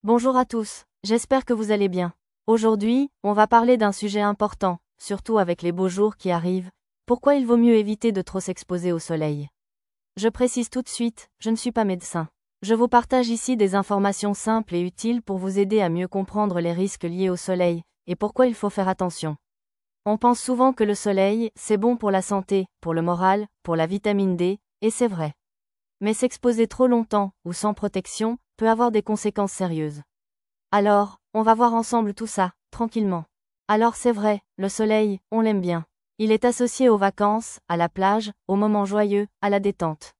Bonjour à tous, j'espère que vous allez bien. Aujourd'hui, on va parler d'un sujet important, surtout avec les beaux jours qui arrivent. Pourquoi il vaut mieux éviter de trop s'exposer au soleil? Je précise tout de suite, je ne suis pas médecin. Je vous partage ici des informations simples et utiles pour vous aider à mieux comprendre les risques liés au soleil, et pourquoi il faut faire attention. On pense souvent que le soleil, c'est bon pour la santé, pour le moral, pour la vitamine D, et c'est vrai. Mais s'exposer trop longtemps, ou sans protection, peut avoir des conséquences sérieuses. Alors, on va voir ensemble tout ça, tranquillement. Alors c'est vrai, le soleil, on l'aime bien. Il est associé aux vacances, à la plage, aux moments joyeux, à la détente.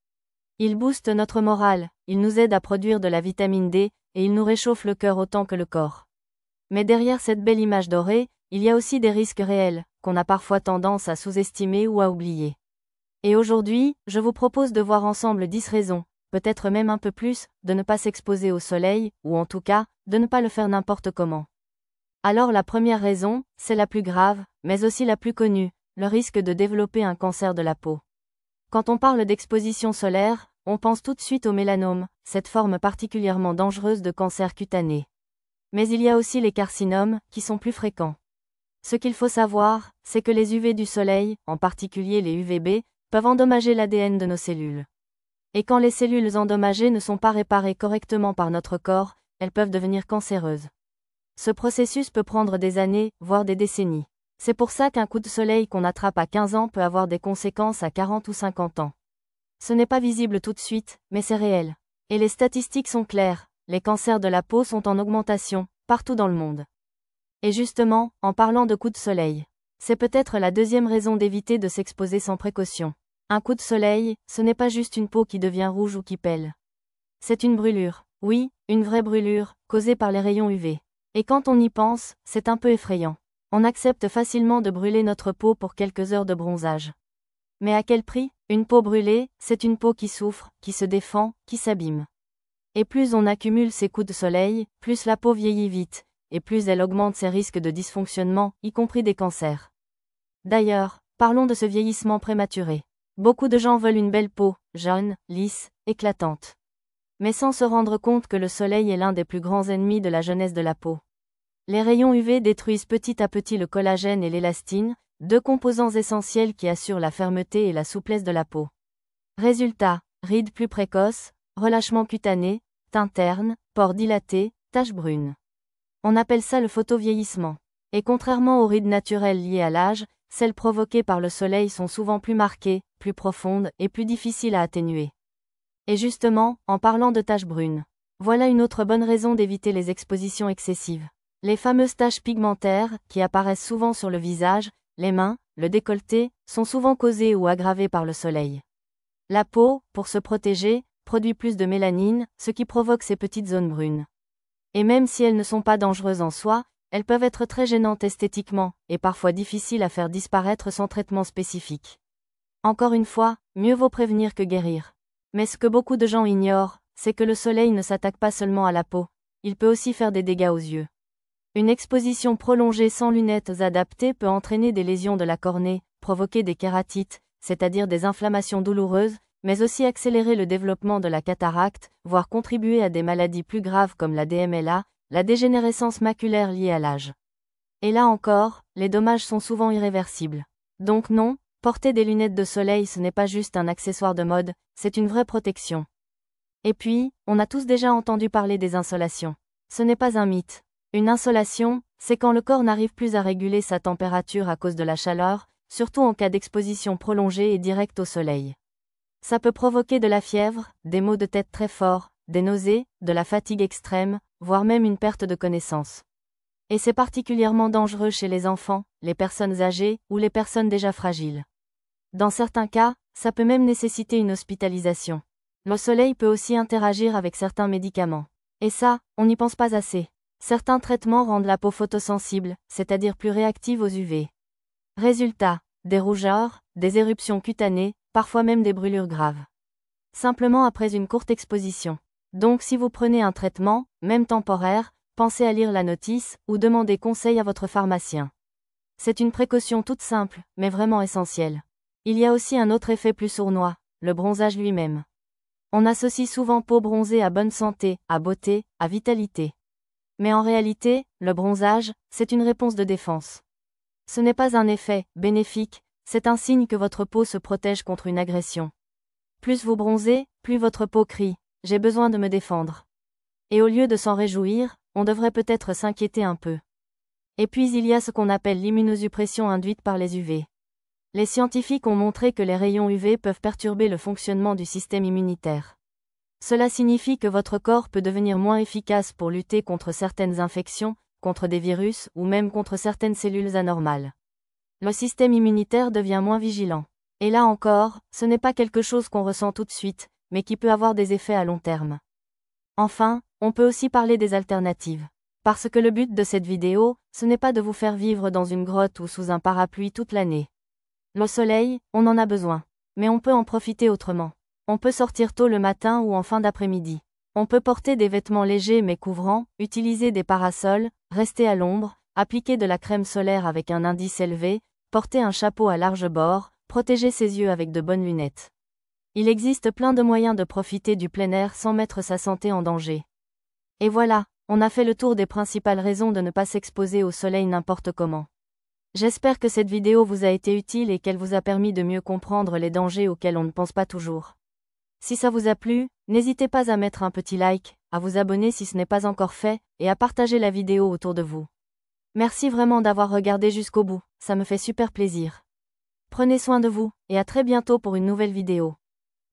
Il booste notre morale, il nous aide à produire de la vitamine D, et il nous réchauffe le cœur autant que le corps. Mais derrière cette belle image dorée, il y a aussi des risques réels, qu'on a parfois tendance à sous-estimer ou à oublier. Et aujourd'hui, je vous propose de voir ensemble 10 raisons, peut-être même un peu plus, de ne pas s'exposer au soleil, ou en tout cas, de ne pas le faire n'importe comment. Alors la première raison, c'est la plus grave, mais aussi la plus connue, le risque de développer un cancer de la peau. Quand on parle d'exposition solaire, on pense tout de suite au mélanome, cette forme particulièrement dangereuse de cancer cutané. Mais il y a aussi les carcinomes, qui sont plus fréquents. Ce qu'il faut savoir, c'est que les UV du soleil, en particulier les UVB, peuvent endommager l'ADN de nos cellules. Et quand les cellules endommagées ne sont pas réparées correctement par notre corps, elles peuvent devenir cancéreuses. Ce processus peut prendre des années, voire des décennies. C'est pour ça qu'un coup de soleil qu'on attrape à 15 ans peut avoir des conséquences à 40 ou 50 ans. Ce n'est pas visible tout de suite, mais c'est réel. Et les statistiques sont claires, les cancers de la peau sont en augmentation, partout dans le monde. Et justement, en parlant de coups de soleil, c'est peut-être la deuxième raison d'éviter de s'exposer sans précaution. Un coup de soleil, ce n'est pas juste une peau qui devient rouge ou qui pèle. C'est une brûlure, oui, une vraie brûlure, causée par les rayons UV. Et quand on y pense, c'est un peu effrayant. On accepte facilement de brûler notre peau pour quelques heures de bronzage. Mais à quel prix? Une peau brûlée, c'est une peau qui souffre, qui se défend, qui s'abîme. Et plus on accumule ces coups de soleil, plus la peau vieillit vite, et plus elle augmente ses risques de dysfonctionnement, y compris des cancers. D'ailleurs, parlons de ce vieillissement prématuré. Beaucoup de gens veulent une belle peau, jaune, lisse, éclatante. Mais sans se rendre compte que le soleil est l'un des plus grands ennemis de la jeunesse de la peau. Les rayons UV détruisent petit à petit le collagène et l'élastine, deux composants essentiels qui assurent la fermeté et la souplesse de la peau. Résultat, rides plus précoces, relâchement cutané, teint terne, pores dilatés, taches brunes. On appelle ça le photovieillissement. Et contrairement aux rides naturelles liées à l'âge, celles provoquées par le soleil sont souvent plus marquées, plus profondes et plus difficiles à atténuer. Et justement, en parlant de taches brunes, voilà une autre bonne raison d'éviter les expositions excessives. Les fameuses taches pigmentaires, qui apparaissent souvent sur le visage, les mains, le décolleté, sont souvent causées ou aggravées par le soleil. La peau, pour se protéger, produit plus de mélanine, ce qui provoque ces petites zones brunes. Et même si elles ne sont pas dangereuses en soi, elles peuvent être très gênantes esthétiquement, et parfois difficiles à faire disparaître sans traitement spécifique. Encore une fois, mieux vaut prévenir que guérir. Mais ce que beaucoup de gens ignorent, c'est que le soleil ne s'attaque pas seulement à la peau, il peut aussi faire des dégâts aux yeux. Une exposition prolongée sans lunettes adaptées peut entraîner des lésions de la cornée, provoquer des kératites, c'est-à-dire des inflammations douloureuses, mais aussi accélérer le développement de la cataracte, voire contribuer à des maladies plus graves comme la DMLA, la dégénérescence maculaire liée à l'âge. Et là encore, les dommages sont souvent irréversibles. Donc non, porter des lunettes de soleil ce n'est pas juste un accessoire de mode, c'est une vraie protection. Et puis, on a tous déjà entendu parler des insolations. Ce n'est pas un mythe. Une insolation, c'est quand le corps n'arrive plus à réguler sa température à cause de la chaleur, surtout en cas d'exposition prolongée et directe au soleil. Ça peut provoquer de la fièvre, des maux de tête très forts, des nausées, de la fatigue extrême, voire même une perte de connaissance. Et c'est particulièrement dangereux chez les enfants, les personnes âgées ou les personnes déjà fragiles. Dans certains cas, ça peut même nécessiter une hospitalisation. Le soleil peut aussi interagir avec certains médicaments. Et ça, on n'y pense pas assez. Certains traitements rendent la peau photosensible, c'est-à-dire plus réactive aux UV. Résultat, des rougeurs, des éruptions cutanées, parfois même des brûlures graves. Simplement après une courte exposition. Donc si vous prenez un traitement, même temporaire, pensez à lire la notice ou demandez conseil à votre pharmacien. C'est une précaution toute simple, mais vraiment essentielle. Il y a aussi un autre effet plus sournois, le bronzage lui-même. On associe souvent peau bronzée à bonne santé, à beauté, à vitalité. Mais en réalité, le bronzage, c'est une réponse de défense. Ce n'est pas un effet bénéfique, c'est un signe que votre peau se protège contre une agression. Plus vous bronzez, plus votre peau crie « J'ai besoin de me défendre ». Et au lieu de s'en réjouir, on devrait peut-être s'inquiéter un peu. Et puis il y a ce qu'on appelle l'immunosuppression induite par les UV. Les scientifiques ont montré que les rayons UV peuvent perturber le fonctionnement du système immunitaire. Cela signifie que votre corps peut devenir moins efficace pour lutter contre certaines infections, contre des virus ou même contre certaines cellules anormales. Le système immunitaire devient moins vigilant. Et là encore, ce n'est pas quelque chose qu'on ressent tout de suite, mais qui peut avoir des effets à long terme. Enfin, on peut aussi parler des alternatives. Parce que le but de cette vidéo, ce n'est pas de vous faire vivre dans une grotte ou sous un parapluie toute l'année. Le soleil, on en a besoin. Mais on peut en profiter autrement. On peut sortir tôt le matin ou en fin d'après-midi. On peut porter des vêtements légers mais couvrants, utiliser des parasols, rester à l'ombre, appliquer de la crème solaire avec un indice élevé, porter un chapeau à large bord, protéger ses yeux avec de bonnes lunettes. Il existe plein de moyens de profiter du plein air sans mettre sa santé en danger. Et voilà, on a fait le tour des principales raisons de ne pas s'exposer au soleil n'importe comment. J'espère que cette vidéo vous a été utile et qu'elle vous a permis de mieux comprendre les dangers auxquels on ne pense pas toujours. Si ça vous a plu, n'hésitez pas à mettre un petit like, à vous abonner si ce n'est pas encore fait, et à partager la vidéo autour de vous. Merci vraiment d'avoir regardé jusqu'au bout, ça me fait super plaisir. Prenez soin de vous, et à très bientôt pour une nouvelle vidéo.